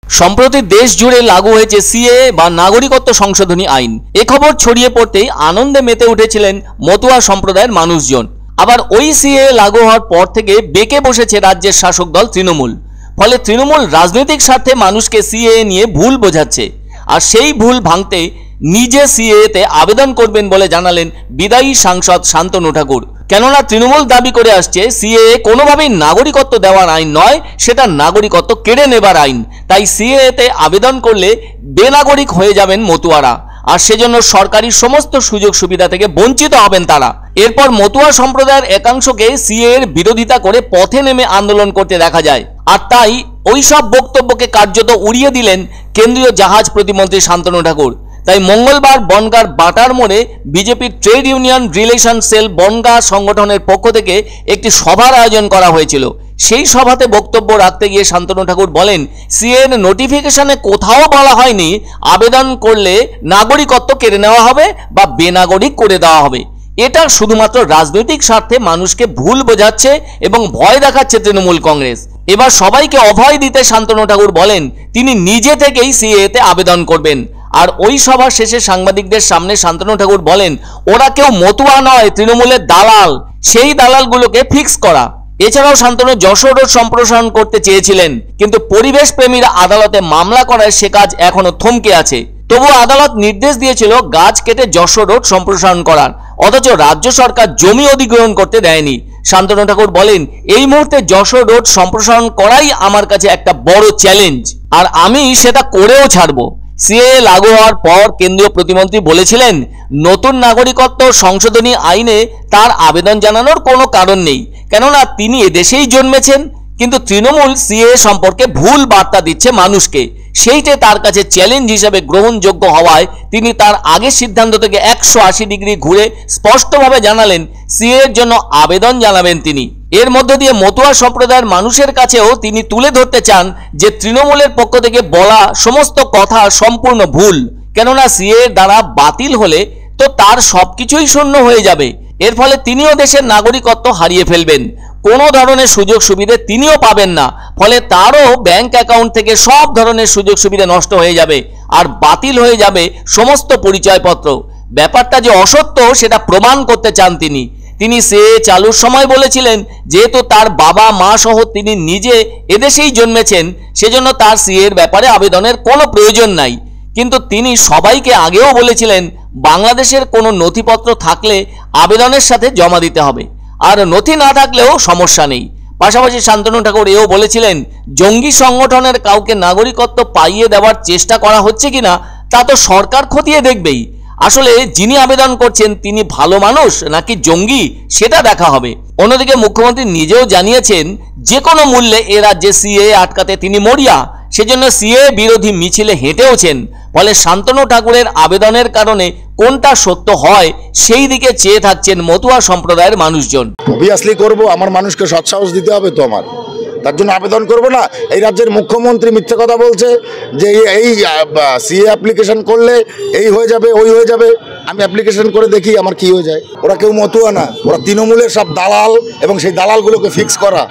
সম্প্রতি দেশ জুড়ে লাগু হয়েছে সিএএ বা নাগরিকত্ব সংশোধনী আইন। এ খবর ছড়িয়ে পড়তেই আনন্দে মেতে উঠেছিলেন মতুয়া সম্প্রদায়ের মানুষজন। আবার ওই সিএএ লাগু হওয়ার পর থেকে বেঁকে বসেছে রাজ্যের শাসক দল তৃণমূল। ফলে তৃণমূল রাজনৈতিক স্বার্থে মানুষকে সিএএ নিয়ে ভুল বোঝাচ্ছে, আর সেই ভুল ভাঙতে নিজে সিএএতে আবেদন করবেন বলে জানালেন বিদায়ী সাংসদ শান্তনু ঠাকুর। কেননা তৃণমূল দাবি করে আসছে সিএএ কোনোভাবেই নাগরিকত্ব দেওয়ার আইন নয়, সেটা নাগরিকত্ব কেড়ে নেবার আইন। তাই সিএএতে আবেদন করলে বেনাগরিক হয়ে যাবেন মতুয়ারা, আর সেজন্য সরকারি সমস্ত সুযোগ সুবিধা থেকে বঞ্চিত হবেন তারা। এরপর মতুয়া সম্প্রদায়ের একাংশকে সিএএর বিরোধিতা করে পথে নেমে আন্দোলন করতে দেখা যায়। আর তাই ওই সব বক্তব্যকে কার্যত উড়িয়ে দিলেন কেন্দ্রীয় জাহাজ প্রতিমন্ত্রী শান্তনু ঠাকুর। তাই মঙ্গলবার বনগাঁর বাটার মোড়ে বিজেপির trade union relation cell Bongaon সংগঠনের পক্ষ থেকে একটি সভার আয়োজন করা হয়েছিল। সেই সভাতে বক্তব্য রাখতে গিয়ে শান্তনু ঠাকুর বলেন, সিএএর নোটিফিকেশনে কোথাও বলা হয়নি আবেদন করলে নাগরিকত্ব কেড়ে নেওয়া হবে বা বেনাগরিক করে দেওয়া হবে। এটা শুধুমাত্র রাজনৈতিক স্বার্থে মানুষকে ভুল বোঝাচ্ছে এবং ভয় দেখাচ্ছে তৃণমূল কংগ্রেস। এবার সবাইকে অভয় দিতে শান্তনু ঠাকুর বলেন তিনি নিজে থেকেই সিএএতে আবেদন করবেন। আর ওই সভা শেষে সাংবাদিকদের সামনে শান্তনু ঠাকুর বলেন, ওরা কেউ মতুয়া নয়, তৃণমূলের দালাল, সেই দালালগুলোকে ফিক্স করা। এছাড়াও শান্তনু যশোর রোড সম্প্রসারণ করতে চেয়েছিলেন, কিন্তু পরিবেশ প্রেমীরা আদালতে মামলা করায় সে কাজ এখনো থমকে আছে। তবু আদালত নির্দেশ দিয়েছিল গাছ কেটে যশোর রোড সম্প্রসারণ করার, অথচ রাজ্য সরকার জমি অধিগ্রহণ করতে দেয়নি। শান্তনু ঠাকুর বলেন, এই মুহূর্তে যশোর রোড সম্প্রসারণ করাই আমার কাছে একটা বড় চ্যালেঞ্জ, আর আমি সেটা করেও ছাড়বো। সিএএ লাগু হওয়ার পর কেন্দ্রীয় প্রতিমন্ত্রী বলেছিলেন নতুন নাগরিকত্ব সংশোধনী আইনে তার আবেদন জানানোর কোনো কারণ নেই, কেননা তিনি এদেশেই জন্মেছেন। কিন্তু তৃণমূল সিএএ সম্পর্কে ভুল বার্তা দিচ্ছে মানুষকে, সেইটাই তার কাছে চ্যালেঞ্জ হিসেবে গ্রহণযোগ্য হওয়ায় তিনি তার আগের সিদ্ধান্ত থেকে 180 ডিগ্রি ঘুরে স্পষ্টভাবে জানালেন সিএএর জন্য আবেদন জানাবেন তিনি। এর মধ্য দিয়ে মতুয়া সম্প্রদায়ের মানুষের কাছেও তিনি তুলে ধরতে চান যে তৃণমূলের পক্ষ থেকে বলা সমস্ত কথা সম্পূর্ণ ভুল, কেননা সিএএর দ্বারা বাতিল হলে তো তার সবকিছুই শূন্য হয়ে যাবে। এর ফলে তিনিও দেশের নাগরিকত্ব হারিয়ে ফেলবেন, কোনো ধরনের সুযোগ সুবিধা তিনিও পাবেন না। ফলে তারও ব্যাংক অ্যাকাউন্ট থেকে সব ধরনের সুযোগ সুবিধা নষ্ট হয়ে যাবে, আর বাতিল হয়ে যাবে সমস্ত পরিচয়পত্র। ব্যাপারটা যে অসত্য সেটা প্রমাণ করতে চান তিনি। তিনি সিএএ চালুর সময় বলেছিলেন যেহেতু তার বাবা মা সহ তিনি নিজে এদেশেই জন্মেছেন, সেজন্য তার সিএএর ব্যাপারে আবেদনের কোনো প্রয়োজন নাই। কিন্তু তিনি সবাইকে আগেও বলেছিলেন বাংলাদেশের কোনো নথিপত্র থাকলে আবেদনের সাথে জমা দিতে হবে, আর নথি না থাকলেও সমস্যা নেই। পাশাপাশি শান্তনু ঠাকুর এও বলেছিলেন জঙ্গি সংগঠনের কাউকে নাগরিকত্ব পাইয়ে দেওয়ার চেষ্টা করা হচ্ছে কিনা তা তো সরকার খতিয়ে দেখবেই। আসলে যিনি আবেদন করছেন তিনি ভালো মানুষ নাকি জঙ্গি সেটা দেখা হবে। অন্যদিকে মুখ্যমন্ত্রী নিজেও জানিয়েছেন যে কোনো মূল্যে এ রাজ্যে সিএএ আটকাতে তিনি মরিয়া, সেজন্য সিএএ বিরোধী মিছিলে হেঁটেওছেন। ফলে শান্তনু ঠাকুরের আবেদনের কারণে কোনটা সত্য হয় সেই দিকে চেয়ে থাকছেন মতুয়া সম্প্রদায়ের মানুষজন। অবভিয়াসলি করব, আমার মানুষকে সৎসাহস দিতে হবে তো, আমার তার জন্য আবেদন করব না। এই রাজ্যের মুখ্যমন্ত্রী মিথ্যে কথা বলছে যে এই সিএ অ্যাপ্লিকেশন করলে এই হয়ে যাবে ওই হয়ে যাবে। আমি অ্যাপ্লিকেশন করে দেখি আমার কি হয়ে যায়। ওরা কেউ মতুয়া না, ওরা তৃণমূলের সব দালাল এবং সেই দালালগুলোকে ফিক্স করা।